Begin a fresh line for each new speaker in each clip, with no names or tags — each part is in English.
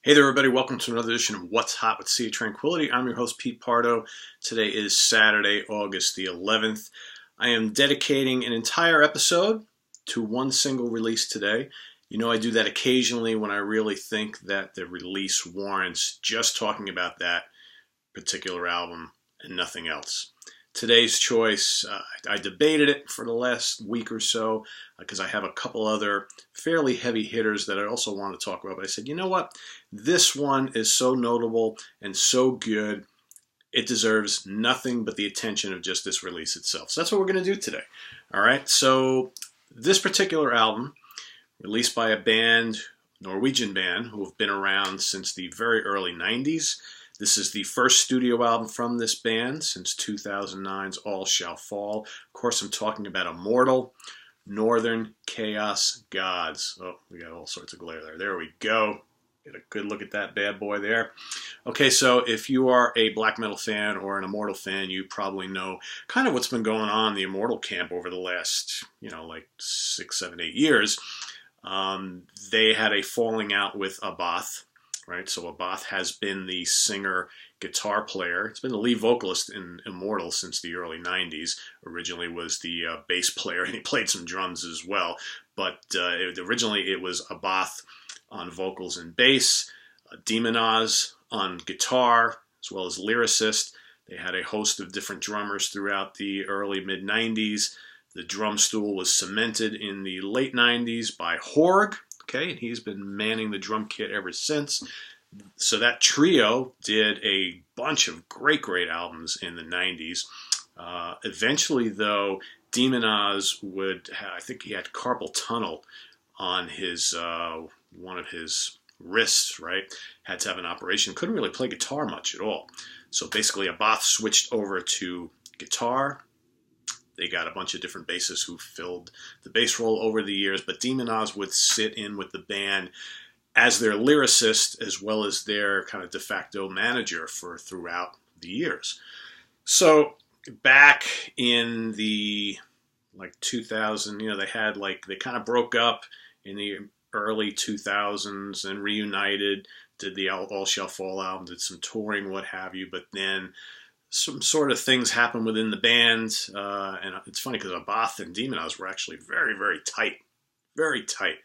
Hey there, everybody. Welcome to another edition of What's Hot with Sea of Tranquility. I'm your host, Pete Pardo. Today is Saturday, August the 11th. I am dedicating an entire episode to one single release today. You know, I do that occasionally when I really think that the release warrants just talking about that particular album and nothing else. Today's choice, I debated it for the last week or so because I have a couple other fairly heavy hitters that I also want to talk about. But I said, you know what? This one is so notable and so good, it deserves nothing but the attention of just this release itself. So that's what we're going to do today. All right. So this particular album, released by a band, Norwegian band, who have been around since the very early 90s. This is the first studio album from this band since 2009's All Shall Fall. Of course, I'm talking about Immortal, Northern Chaos Gods. Oh, we got all sorts of glare there. There we go. Get a good look at that bad boy there. Okay, so if you are a black metal fan or an Immortal fan, you probably know kind of what's been going on in the Immortal camp over the last, like 6, 7, 8 years. They had a falling out with Abath. Right, so Abath has been the singer, guitar player. It's been the lead vocalist in Immortal since the early 90s. Originally was the bass player, and he played some drums as well. But originally it was Abath on vocals and bass, Demon Oz on guitar, as well as lyricist. They had a host of different drummers throughout the early mid-90s. The drum stool was cemented in the late 90s by Horg. Okay, and he's been manning the drum kit ever since. So that trio did a bunch of great albums in the 90s. Eventually, though, Demon Oz I think he had carpal tunnel on his one of his wrists, right? Had to have an operation. Couldn't really play guitar much at all. So basically, Abath switched over to guitar. They got a bunch of different bassists who filled the bass role over the years, but Demon Oz would sit in with the band as their lyricist as well as their kind of de facto manager throughout the years. So back in the 2000, they kind of broke up in the early 2000s and reunited, did the All Shall Fall album, did some touring, what have you, but then some sort of things happened within the band, and it's funny because Abath and Demon Oz were actually very, very tight, very tight.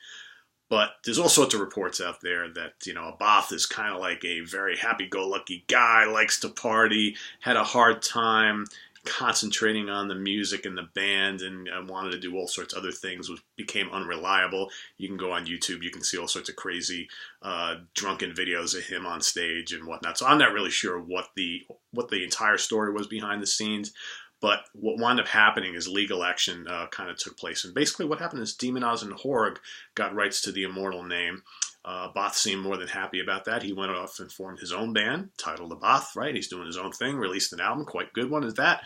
But there's all sorts of reports out there that, Abath is kind of like a very happy-go-lucky guy, likes to party, had a hard time concentrating on the music and the band, and wanted to do all sorts of other things, which became unreliable. You can go on YouTube, you can see all sorts of crazy drunken videos of him on stage and whatnot. So I'm not really sure what the entire story was behind the scenes, but what wound up happening is legal action kind of took place. And basically what happened is Demon Oz and Horg got rights to the Immortal name. Abath seemed more than happy about that. He went off and formed his own band, titled Abath, right? He's doing his own thing, released an album, quite good one is that.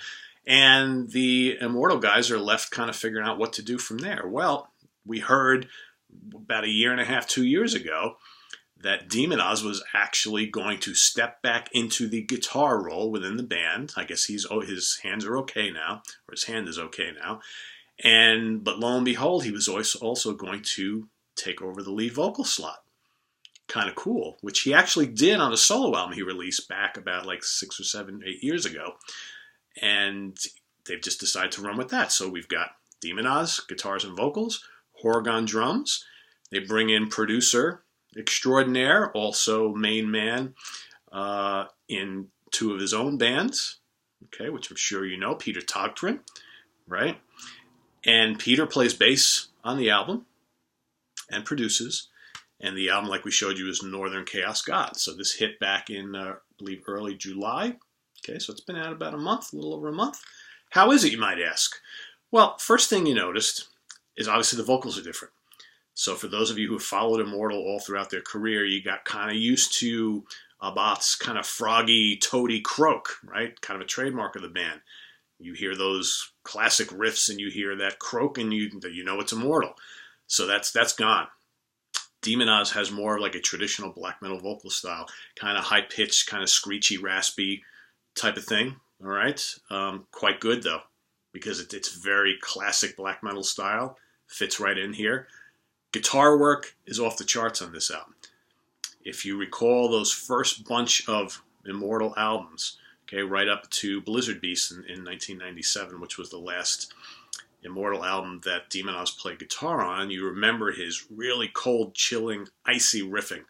And the Immortal guys are left kind of figuring out what to do from there. Well, we heard about a year and a half, 2 years ago, that Demon Oz was actually going to step back into the guitar role within the band. I guess his hands are okay now, or his hand is okay now. But lo and behold, he was also going to take over the lead vocal slot. Kind of cool, which he actually did on a solo album he released back about 6 or 7, 8 years ago. And they've just decided to run with that. So we've got Demon Oz, guitars and vocals, Horg on drums. They bring in producer extraordinaire, also main man in 2 of his own bands, okay, which I'm sure you know, Peter Togtren, right? And Peter plays bass on the album and produces. And the album, like we showed you, is Northern Chaos Gods. So this hit back in, I believe, early July. Okay, so it's been out about a month, a little over a month. How is it, you might ask? Well, first thing you noticed is obviously the vocals are different. So for those of you who followed Immortal all throughout their career, you got kind of used to Abath's kind of froggy, toady croak, right? Kind of a trademark of the band. You hear those classic riffs and you hear that croak and you know it's Immortal. So that's gone. Demon Oz has more of like a traditional black metal vocal style, kind of high-pitched, kind of screechy, raspy type of thing, all right? Quite good, though, because it's very classic black metal style, fits right in here. Guitar work is off the charts on this album. If you recall those first bunch of Immortal albums, okay, right up to Blizzard Beast in 1997, which was the last Immortal album that Demon Oz played guitar on, you remember his really cold, chilling, icy riffing.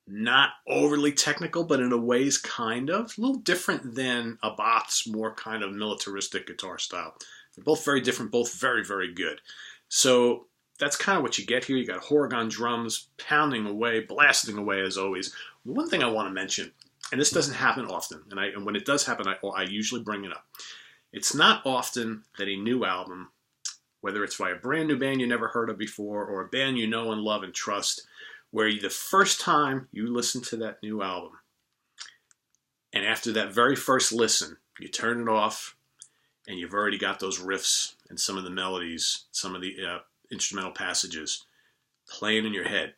Not overly technical, but in a ways kind of. A little different than Abbath's more kind of militaristic guitar style. They're both very different, both very, very good. So that's kind of what you get here. You got Horrigan drums pounding away, blasting away as always. One thing I want to mention, and this doesn't happen often, and when it does happen, I usually bring it up. It's not often that a new album, whether it's by a brand new band you never heard of before or a band you know and love and trust, where the first time you listen to that new album, and after that very first listen, you turn it off, and you've already got those riffs and some of the melodies, some of the instrumental passages playing in your head.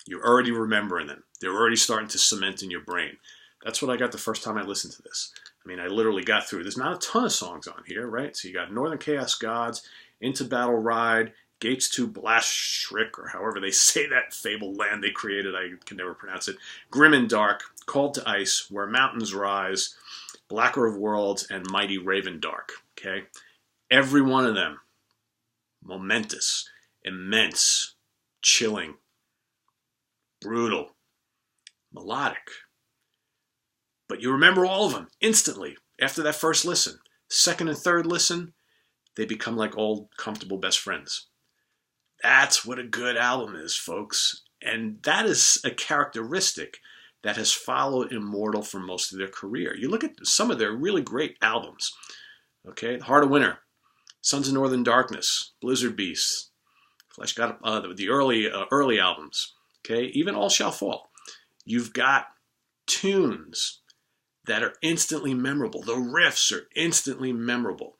You're already remembering them. They're already starting to cement in your brain. That's what I got the first time I listened to this. I mean, I literally got through. There's not a ton of songs on here, right? So you got Northern Chaos Gods, Into Battle Ride, Gates to Blast Shriek, or however they say that fable land they created, I can never pronounce it. Grim and Dark, Called to Ice, Where Mountains Rise, Blacker of Worlds, and Mighty Raven Dark. Okay? Every one of them, momentous, immense, chilling, brutal, melodic. But you remember all of them instantly after that first listen. Second and third listen, they become like old, comfortable best friends. That's what a good album is, folks. And that is a characteristic that has followed Immortal for most of their career. You look at some of their really great albums. Okay, The Heart of Winter, Sons of Northern Darkness, Blizzard Beast, Flesh God, the early albums. Okay, even All Shall Fall. You've got tunes that are instantly memorable. The riffs are instantly memorable.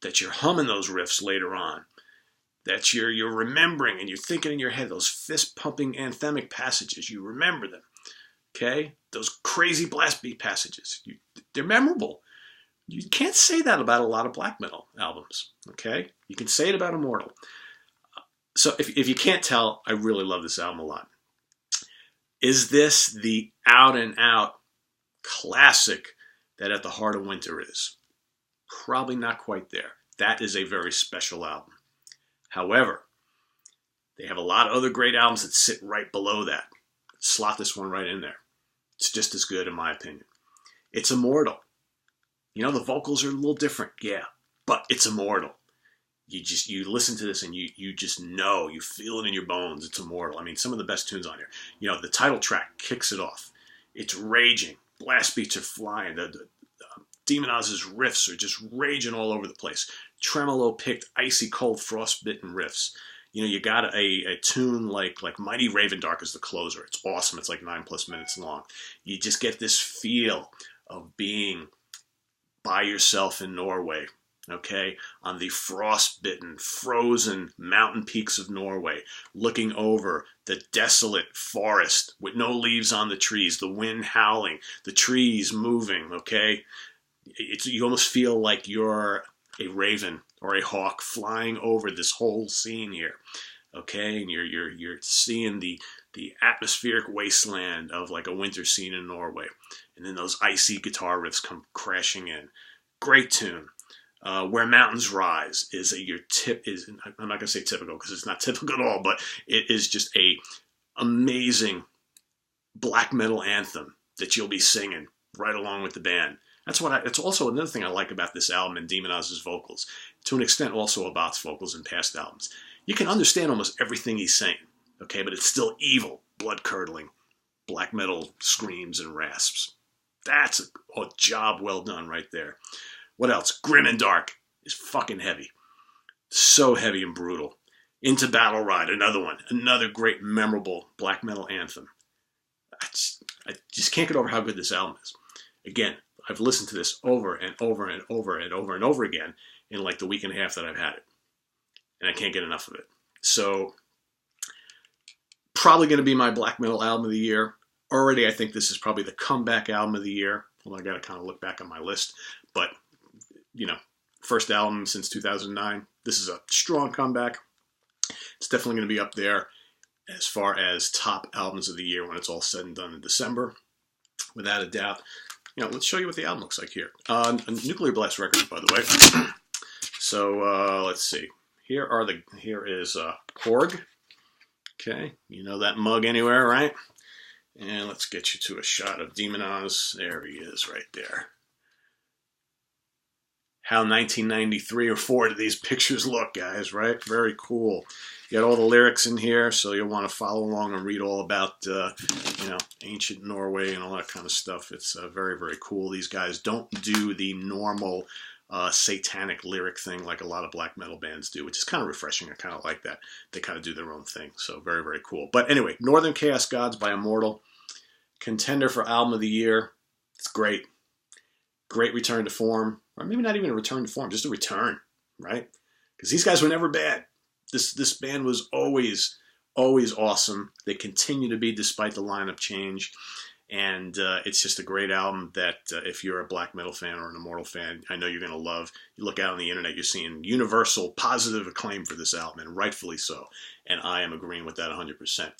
That you're humming those riffs later on. That you're remembering and you're thinking in your head, those fist-pumping anthemic passages, you remember them, okay? Those crazy blast beat passages, they're memorable. You can't say that about a lot of black metal albums, okay? You can say it about Immortal. So if you can't tell, I really love this album a lot. Is this the out-and-out classic that At the Heart of Winter is? Probably not quite there. That is a very special album. However, they have a lot of other great albums that sit right below that. Slot this one right in there. It's just as good in my opinion. It's Immortal. You know, the vocals are a little different, yeah, but it's Immortal. You listen to this and you just know, you feel it in your bones. It's Immortal. I mean, some of the best tunes on here. You know, the title track kicks it off. It's raging. Blast beats are flying. The Demon Oz's riffs are just raging all over the place. Tremolo picked icy cold frostbitten riffs. You know, you got a tune like Mighty Raven Dark is the closer. It's awesome. It's like 9+ minutes long. You just get this feel of being by yourself in Norway, okay, on the frostbitten, frozen mountain peaks of Norway, looking over the desolate forest with no leaves on the trees, the wind howling, the trees moving, okay? You almost feel like you're a raven or a hawk flying over this whole scene here, okay? And you're seeing the atmospheric wasteland of like a winter scene in Norway, and then those icy guitar riffs come crashing in. Great tune. Where Mountains Rise is I'm not going to say typical because it's not typical at all, but it is just a amazing black metal anthem that you'll be singing right along with the band. It's also another thing I like about this album and Demon Oz's vocals. To an extent, also Abbath's vocals in past albums. You can understand almost everything he's saying, okay, but it's still evil, blood-curdling, black metal screams and rasps. That's a job well done right there. What else? Grim and Dark is fucking heavy. So heavy and brutal. Into Battle Ride, another one. Another great, memorable black metal anthem. I just can't get over how good this album is. Again, I've listened to this over and over and over and over and over again in like the week and a half that I've had it. And I can't get enough of it. So, probably going to be my black metal album of the year. Already, I think this is probably the comeback album of the year. Well, I got to kind of look back on my list. But, you know, first album since 2009. This is a strong comeback. It's definitely going to be up there. as far as top albums of the year when it's all said and done in December, without a doubt. Let's show you what the album looks like here. Nuclear Blast Records, by the way. So let's see. Here is Porg. Okay, you know that mug anywhere, right? And let's get you to a shot of Demon Oz. There he is, right there. How 1993 or 4 do these pictures look, guys, right? Very cool. You got all the lyrics in here, so you'll want to follow along and read all about, ancient Norway and all that kind of stuff. It's very, very cool. These guys don't do the normal satanic lyric thing like a lot of black metal bands do, which is kind of refreshing. I kind of like that. They kind of do their own thing, so very, very cool. But anyway, Northern Chaos Gods by Immortal, contender for Album of the Year. It's great. Great return to form. Or maybe not even a return to form, just a return, right? Because these guys were never bad. This band was always awesome. They continue to be despite the lineup change. And it's just a great album that if you're a black metal fan or an Immortal fan, I know you're going to love. You look out on the internet, you're seeing universal positive acclaim for this album, and rightfully so. And I am agreeing with that 100%.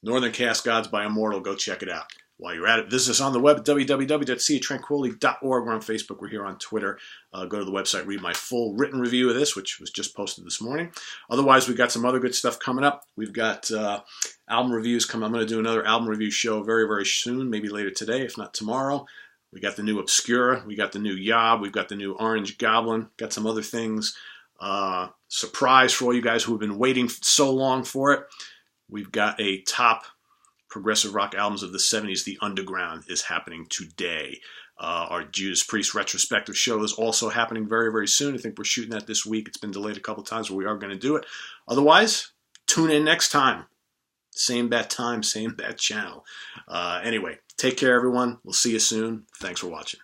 Northern Chaos Gods by Immortal. Go check it out. While you're at it, visit us on the web at www.seatranquility.org. We're on Facebook. We're here on Twitter. Go to the website, read my full written review of this, which was just posted this morning. Otherwise, we've got some other good stuff coming up. We've got album reviews coming. I'm going to do another album review show very, very soon, maybe later today, if not tomorrow. We got the new Obscura. We got the new Yob. We've got the new Orange Goblin. Got some other things. Surprise for all you guys who have been waiting so long for it. We've got a top progressive rock albums of the 70s, The Underground, is happening today. Our Judas Priest retrospective show is also happening very, very soon. I think we're shooting that this week. It's been delayed a couple times, but we are going to do it. Otherwise, tune in next time. Same bat time, same bat channel. Anyway, take care, everyone. We'll see you soon. Thanks for watching.